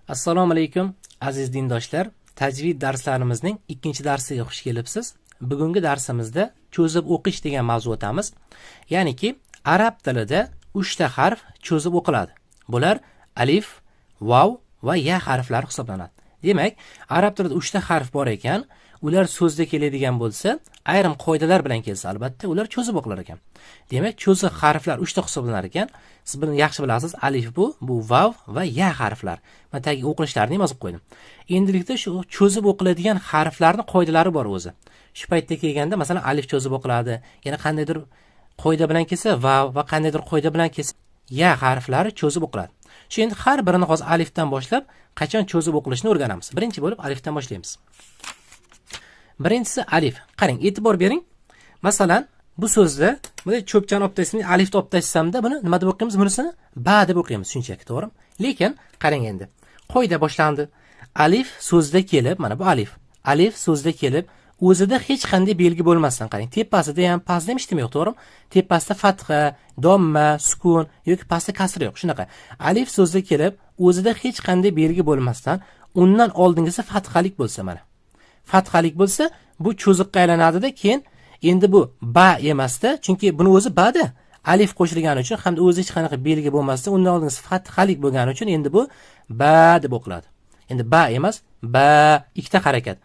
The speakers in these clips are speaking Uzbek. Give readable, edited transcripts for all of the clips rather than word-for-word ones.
Assalomu alaykum aziz dindoshlar. Tajvid darslarimizning 2-darsiga xush kelibsiz. Bugungi darsimizda cho'zib o'qish degan mavzu o'tamiz. Ya'niki arab tilida 3 ta harf cho'zib o'qiladi. Bular alif, vav va ya harflari hisoblanadi. Demak, arab tilida 3 ta harf bor ekan, ular so'zda keladigan bo'lsa, ayrim qoidalar bilan kelsa, albatta ular cho'zib o'qilar ekan. Demak, cho'ziq harflar 3 ta hisoblanar ekan. Siz buni yaxshi bilasiz. Alif bu vav va ya harflar. Men tagiga o'qilishlarini yozib qo'ydim. Endilikda shu cho'zib o'qiladigan harflarning qoidalari bor o'zi. Shu paytda kelganda, masalan, alif cho'zib o'qiladi. Yana qandaydir qoida bilan kelsa, vav va qandaydir qoida bilan kelsa, ya harflari cho'zib o'qiladi. Shu endi har birini hozir alifdan boshlab qachon cho'zib o'qilishini o'rganamiz. Birinchi bo'lib alifdan boshlaymiz. Birinchisi alif. Qarang, e'tibor bering. Masalan, bu so'zda bunday cho'pchani olib tashlab, alifni olib tashlamda buni nima deb o'qiymiz? Bunisini ba deb o'qiymiz, shunchaki, to'g'rimi? Lekin qarang endi. Qoida boshlandi. Alif so'zda kelib, mana bu alif. Alif so'zda kelib, o'zida hech qanday belgi bo'lmasdan, qarang, tepasida ham, pastida ham hech nima yo'q, to'g'rimi? Tepasida fatha, domma, sukun yoki pastda kasra yo'q. Shunaqa. Alif so'zda kelib, o'zida hech qanday belgi bo'lmasdan, undan oldingisi fathalik bo'lsa, mana. Fathalik bo'lsa, bu cho'ziqqa aylanadi-da, keyin endi bu ba emasda, chunki buni o'zi ba-da. Alif qo'shilgani uchun hamda o'zi hech qanaqa belgi bo'lmasdan, undan oldingisi fathalik bo'lgani uchun endi bu ba deb o'qiladi. Endi ba emas, ba, ikkita harakat.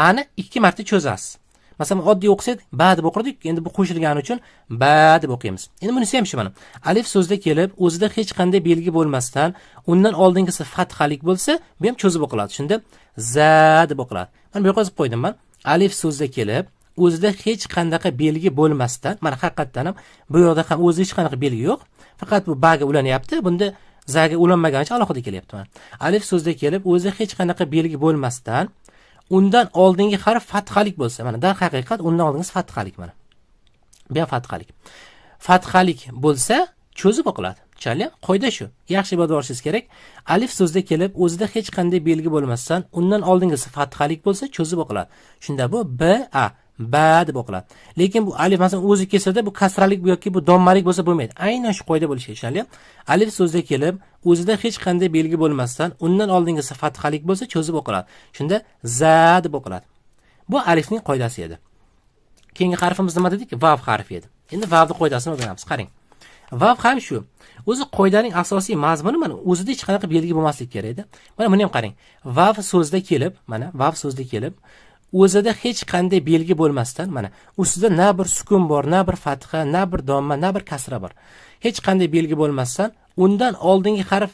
Ani 2 marta cho'zasiz. Masalan, oddiy o'qisak, ba deb o'qirdik, endi bu qo'shilgani uchun ba deb o'qiymiz. Endi bunisi ham shu mana. Alif so'zda kelib, o'zida hech qanday belgi bo'lmasdan, undan oldingisi fathalik bo'lsa, bu ham cho'zib o'qiladi. Shunda za deb o'qiladi. Mana bu yerga yozib qo'ydim men. Alif so'zda kelib, o'zida hech qanday belgi bo'lmasdan, mana haqiqatdan ham bu yerda ham o'zida hech qanday belgi yo'q. Faqat bu ba ga ulanyapti. Bunda za ga ulanmaganicha alohida kelyapti mana. Alif so'zda kelib, o'zida hech qanday belgi bo'lmasdan, undan oldingi harf fathalik bo'lsa, mana dar haqiqat undan oldingisi fathalik mana. Bu ham fathalik. Fathalik bo'lsa cho'zib o'qiladi. Tushunarli? Qoida shu. Yaxshi bilib olishingiz kerak. Alif so'zda kelib, o'zida hech qanday belgi bo'lmasdan, undan oldingisi fathalik bo'lsa cho'zib o'qiladi. Shunda bu ba, ba deb o'qiladi. Lekin bu alif masalan o'zi kelsa-da, bu kasralik yoki bu dommalik bo'lsa bo'lmaydi. Aynan shu qoida bo'lishi kerak, tushunarli? Alif so'zda kelib, o'zida hech qanday belgi bo'lmasdan, undan oldingisi fathalik bo'lsa cho'zib o'qiladi. Shunda za deb o'qiladi. Bu alifning qoidasi edi. Keyingi harfimiz nima dedik? Vav harfi edi. Endi vavning qoidasini o'rganamiz. Qarang. Vav ham shu. O'zi qoidaning asosiy mazmuni mana o'zida hech qanaqa belgi bo'lmasligi kerak edi. Mana buni ham qarang. Vav so'zda kelib, mana vav so'zda kelib, o'zida hech qanday belgi bo'lmasdan, mana ustida na bir sukun bor, na bir fatha, na bir domma, na bir kasra bor. Hech qanday belgi bo'lmasdan, undan oldingi harf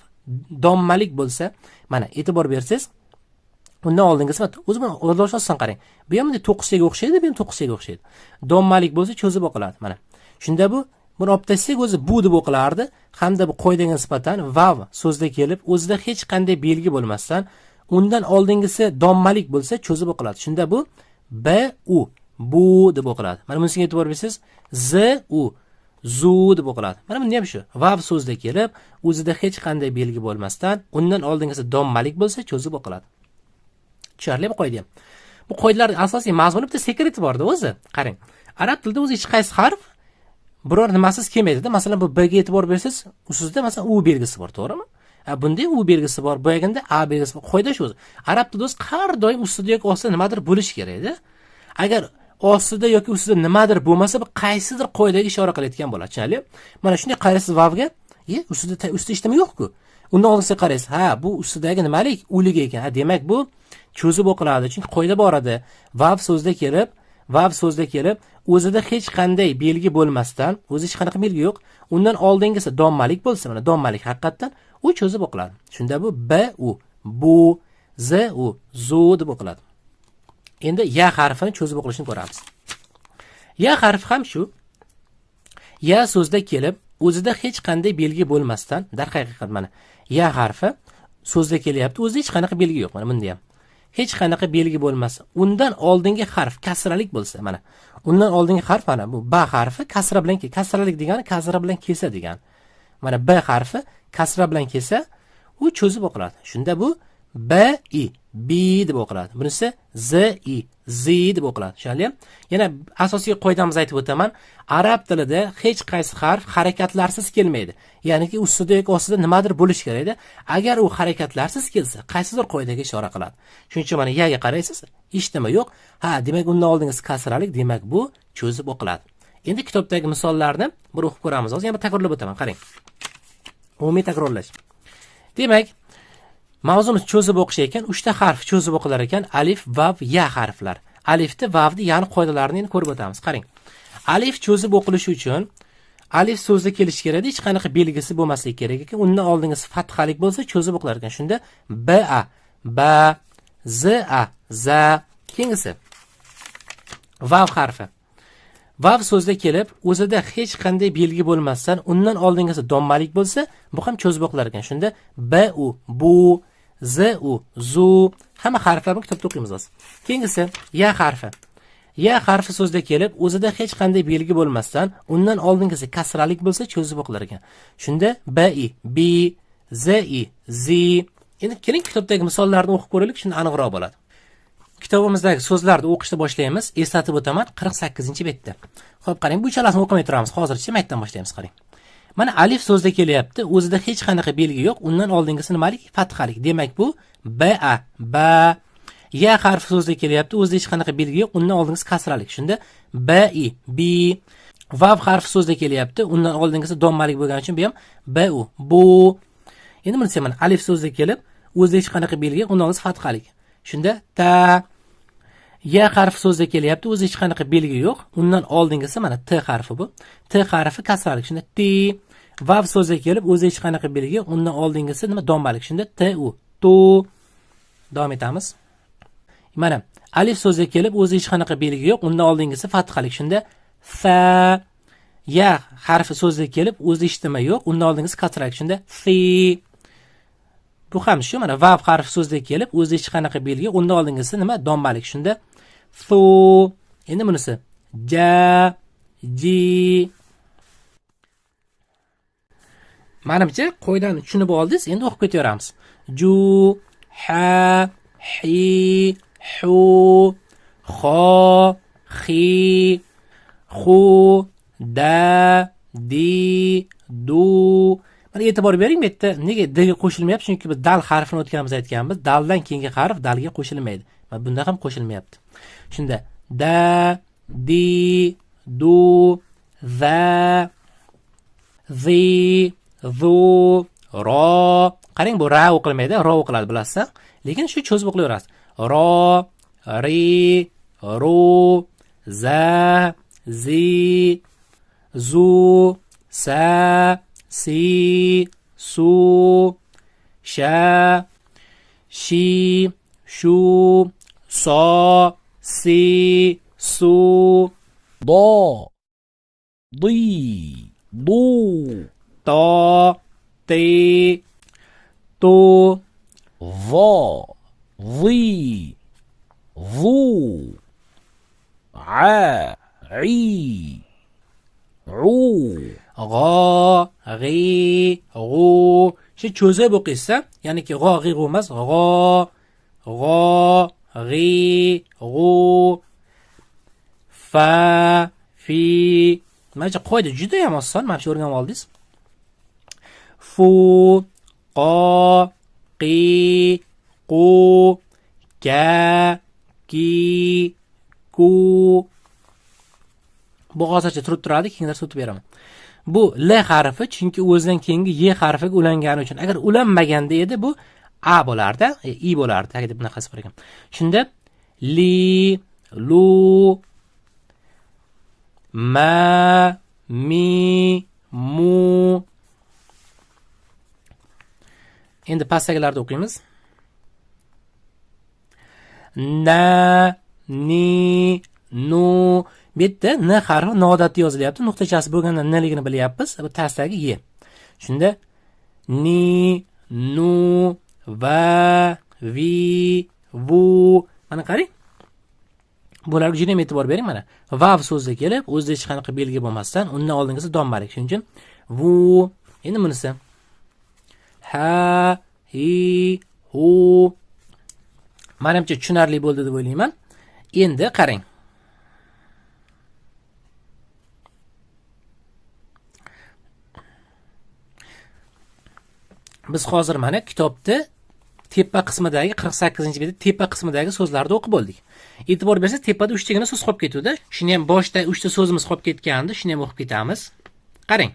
dommalik bo'lsa, mana e'tibor bersangiz, undan oldingisi o'zi buni o'ylashdan qarang. Bu ham 9 ga o'xshaydi, bu ham 9 ga o'xshaydi. Dommalik bo'lsa cho'zib o'qiladi, mana. Shunda bu buni olib tashsak o'zi bu deb o'qilardi, hamda bu qoidaga nisbatan vav so'zda kelib, o'zida hech qanday belgi bo'lmasdan, undan oldingisi dommalik bo'lsa cho'zib o'qiladi. Shunda bu b u, bu deb o'qiladi. Mana bunisiga e'tibor bersangiz, z u, zu deb o'qiladi. Mana bunda ham shu. Vav so'zda kelib, o'zida hech qanday belgi bo'lmasdan, undan oldingisi dommalik bo'lsa cho'zib o'qiladi. Tushunarli bu qoida ham. Bu qoidalarning asosiy mazmuni bitta sekreti bor-da o'zi. Qarang. Arab tilida o'zi hech qaysi harf biror nimasiz kelmaydi-da. Masalan, bu b ga e'tibor bersangiz, ustida masalan u belgisi bor, to'g'rimi? Bunda u belgisi bor, bu yerda a belgisi bor. Qoida shu o'zi. Arab tilida o'zi har doim ustida yoki ostida nimadir bo'lishi kerak-da. Agar ostida yoki ustida nimadir bo'lmasa, bu qaysidir qoidaga ishora qilayotgan bo'ladi, tushunarli? Mana shunday qaraysiz vavga, ustida hech nima yo'q-ku. Undan oldingiga qaraysiz, ha, bu ustidagi nimalik? Ulik ekan. Demak, bu cho'zib o'qiladi. Chunki qoida bor edi. Vav so'zda kelib, o'zida hech qanday belgi bo'lmasdan, o'zi hech qanaqa belgi yo'q, undan oldingisi dommalik bo'lsa, mana dommalik haqiqatdan u cho'zib o'qiladi. Shunda bu b u, bu, z u, zu deb o'qiladi. Endi ya harfini cho'zib o'qilishini ko'ramiz. Ya harfi ham shu. Ya so'zda kelib, o'zida hech qanday belgi bo'lmasdan, dar haqiqat mana ya harfi so'zda kelyapti, o'zida hech qanaqa belgi yo'q, mana bunda ham. Hech qanaqa belgi bo'lmasa, undan oldingi harf kasralik bo'lsa, mana undan oldingi harf mana bu ba harfi kasra bilan kasralik degani kasra bilan kelsa degani. Mana b harfi kasra bilan kelsa, u cho'zib o'qiladi. Shunda bu b i b deb o'qiladi. Bunisi z i z deb o'qiladi. Tushunarli? Yana asosiy qoidamizni aytib o'taman. Arab tilida hech qaysi harf harakatlarsiz kelmaydi. Ya'niki ustida yoki ostida nimadir bo'lish kerak edi. Agar u harakatlarsiz kelsa, qaysidir qoidaga ishora qiladi. Shuning uchun mana yaga qaraysiz, hech nima yo'q. Ha, demak undan oldingiz kasralik, demak bu cho'zib o'qiladi. Endi kitobdagi misollarni bir o'qib ko'ramiz. Hozir yana takrorlab o'taman. Qarang. Umumiy takrorlash. Demak, mavzumiz cho'zib o'qish ekan, 3 ta harf cho'zib o'qilar ekan. Alif, vav, ya harflar. Alifni, vavni, yani qoidalarini endi ko'rib o'tamiz. Qarang. Alif cho'zib o'qilishi uchun alif so'zi kelish kerak, hech qanaqa belgisi bo'lmasligi kerak ekan. Undan oldingisi fathalik bo'lsa cho'zib o'qilar ekan. Shunda ba, ba, za, za. Keyingisi vav harfi. Vav so'zda kelib, o'zida hech qanday belgi bo'lmasdan, undan oldingisi donmalik bo'lsa, bu ham cho'zib o'qilar ekan. Shunda b u, bu, z u, zu. Hamma harflarni kitobda o'qiymiz hozir. Keyingisi ya harfi. Ya harfi so'zda kelib, o'zida hech qanday belgi bo'lmasdan, undan oldingisi kasralik bo'lsa, cho'zib o'qilar ekan. Shunda b i, bi, z i, zi. Endi keling kitobdagi misollarni o'qib ko'raylik, shunda aniqroq bo'ladi. Kitobimizdagi so'zlarni o'qishni boshlaymiz. Eslatib o'taman, 48-betda. Xo'p, qarang, bu uchalasini o'qimay turamiz. Hozircha maytdan boshlaymiz, qarang. Mana alif so'zda kelyapti, o'zida hech qanaqa belgi yo'q, undan oldingisi nimalik? Fathalik. Demak bu ba, ba. Ya harfi so'zda kelyapti, o'zida hech qanaqa belgi yo'q, undan oldingisi kasralik. Shunda ba i, bi. Vav harfi so'zda kelyapti, undan oldingisi donmalik bo'lgani uchun bu ham ba u, bu. Endi buni mana alif so'zda kelib, o'zida hech qanaqa belgi yo'q, undan oldingisi fathalik. Shunda ta. Ya harfi so'zda kelyapti, o'zida hech qanaqa belgi yo'q, undan oldingisi mana t harfi bu. T harfi kasralik. Shunda ti. Vav so'zda kelib, o'zida hech qanaqa belgi yo'q, undan oldingisi nima? Donmalik. Shunda t u, tu. Davom etamiz. Mana alif so'zga kelib, o'zi hech qanaqa belgi yo'q, undan oldingisi fathalik. Shunda fa. Ya harfi so'zga kelib, o'zi hech nima yo'q, undan oldingisi kasralik. Shunda fi. Bu ham shu, mana vav harfi so'zga kelib, o'zi hech qanaqa belgi yo'q, undan oldingisi nima? Donmalik. Shunda fu. Endi bunisi ja, ji. Menimcha qoidani tushunib oldingiz, endi o'qib ketaveramiz. Ju, ha, hi, hu, xo, xi, xu, da, di, du. Mana e'tibor bering, bu yerda nega d ga qo'shilmayapti? Chunki biz dal harfini o'tganimizda aytganmiz, daldan keyingi harf dalga qo'shilmaydi. Mana bunda ham qo'shilmayapti. Shunda da, di, du, za, zi, zu, ro. Qarang, bu ra o'qilmaydi, ro o'qiladi, bilasizmi? Lekin shu cho'zib o'qilaverasiz. Ro, ri, ru, za, zi, zu, sa, si, su, sha, shi, shu, so, si, su, do, di, du, to, ti, tu, vo, vi, vu, a, i, u. g'o, g'i, g'u. Shu cho'zib o'qiysa, ya'niki g'o, g'i, g'u emas, g'o, g'i, g'u, fa, fi. Mana qoida juda ham oson, mana shu o'rganib oldingiz. Fu, qo, qi, qu, ka, ki, ku. Bu hozircha turib turadi, keyinroq o'tib beraman. Bu l harfi, chunki o'zidan keyingi y harfiga ulangani uchun. Agar ulanmaganda edi, bu a bo'lardi, i bo'lardi. Agar bunaqasi bor ekan. Shunda li, lu, ma, mi, mu. Endi pastdagilarni o'qiymiz. Na, ni, nu. Bu yerda n harfi noodatiy yozilyapti. Nuqtachasi bo'lgandan nligini bilyapmiz. Bu pastdagi y. Shunda ni, nu, va, vi, vu. Mana qarang. Bularga juda ham e'tibor bering. Mana vav so'zga kelib, o'zida hech qanaqa belgi bo'lmasdan, undan oldingisi donmalik. Shuning uchun vu. Endi bunisi ha, hi, hu, Menimcha tushunarli bo'ldi deb o'ylayman. Endi qarang. Biz hozir mana kitobda tepa qismidagi 48-betda tepa qismidagi so'zlarni o'qib bo'ldik. E'tibor bersangiz, tepada 3 tagina so'z qolib ketdi-da. Shuni ham boshda 3 ta so'zimiz qolib ketgandi, shuni ham o'qib ketamiz. Qarang.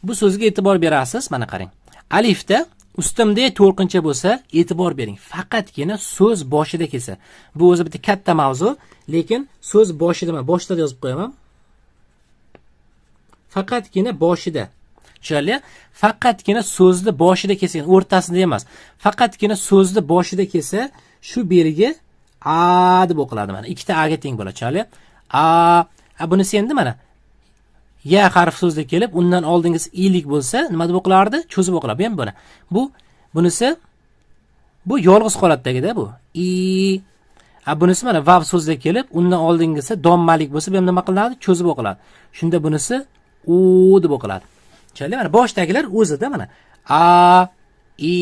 Bu so'zga e'tibor berasiz, mana qarang. Alifda ustimda to'lqincha bo'lsa, e'tibor bering. Faqatgina so'z boshida kelsa. Bu o'zi bitta katta mavzu, lekin so'z boshida men boshda yozib qo'yaman. Faqatgina boshida. Tushunarli? Faqatgina so'zni boshida kelsa, o'rtasida emas. Faqatgina so'zni boshida kelsa, shu beriga a deb o'qiladi mana. Ikkita a ga teng bo'ladi, tushunarli? Bunisi endi mana ya harf so'zda kelib, undan oldingisi ilik bo'lsa, nima deb o'qilardi? Cho'zib o'qiladi. Ham buni. Bunisi bu yolg'iz holatdagida bu. Bunisi mana vav so'zda kelib, undan oldingisi dommalik bo'lsa, bu ham nima qilinadi? Cho'zib o'qiladi. Shunda bunisi u deb o'qiladi. Tushunarli? Mana boshdagilar o'zida mana a, i,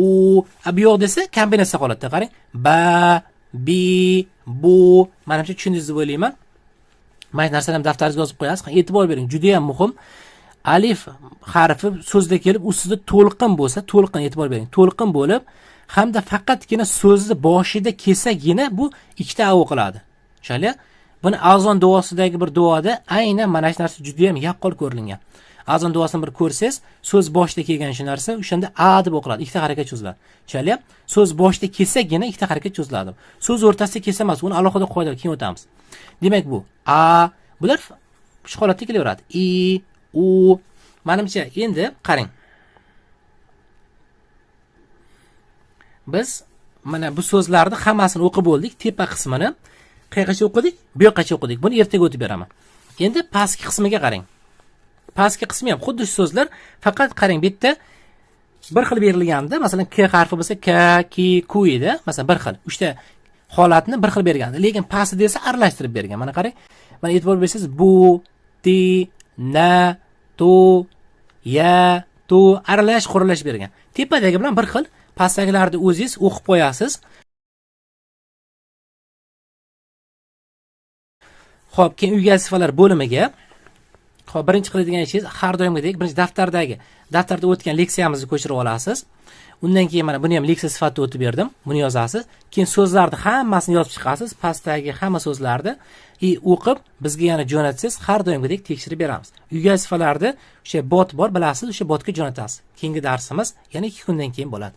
u, bu yo'q desa kombinatsiya holatda qarang. Ba, bi, bu. Menimcha tushundingiz deb o'ylayman. Mana shu narsani ham daftaringizga yozib qo'yasiz. E'tibor bering, juda ham muhim. Alif harfi so'zda kelib, ustida to'lqin bo'lsa, to'lqin e'tibor bering. To'lqin bo'lib, hamda faqatgina so'zni boshida kelsagina bu ikkita a o'qiladi. Tushunarli? Buni azon duosidagi bir duoda aynan mana shu narsa juda ham yaqqol ko'rilgan. Azon duosini bir ko'rsangiz, so'z boshida kelgan shu narsa o'shanda a deb o'qiladi. Ikkita harakat cho'ziladi. Tushunarli? So'z boshida kelsagina ikkita harakat cho'ziladi. So'z o'rtasida kelsa emas, uni alohida qoida keyin o'tamiz. Demak bu a bular shu holatda kelaveradi. I, u. Menimcha endi qarang. Biz mana bu so'zlarni hammasini o'qib bo'ldik. Tepa qismini qayergacha o'qidik? Bu yoqqacha o'qidik. Buni ertaga o'tib beraman. Endi pastki qismiga qarang. Pastki qismi ham xuddi shu so'zlar, faqat qarang, bu yerda bir xil berilganda, masalan k harfi bo'lsa k, ki, ku edi. Masalan bir xil. 3 ta holatni bir xil bergandi. Lekin pastida esa aralashtirib bergan. Mana qarang. Mana e'tibor bersangiz, bu, ti, na, tu, ya, tu aralash quralash bergan. Tepadagi bilan bir xil, pastdagilarni o'zingiz o'qib qo'yasiz. Xo'p, keyin uyga sifalar bo'limiga Xo'p, birinchi qiladigan ishingiz har doimgidek birinchi daftarda o'tgan leksiyamizni ko'chirib olasiz. Undan keyin mana buni ham leksiya sifatida o'tib berdim. Buni yozasiz. Keyin so'zlarni hammasini yozib chiqasiz. Pastdagi hamma so'zlarni o'qib bizga yana jo'natsangiz, har doimgidek tekshirib beramiz. Uyga sifalarda o'sha bot bor, bilasiz, o'sha botga jo'natasiz. Keyingi darsimiz yana 2 kundan keyin bo'ladi.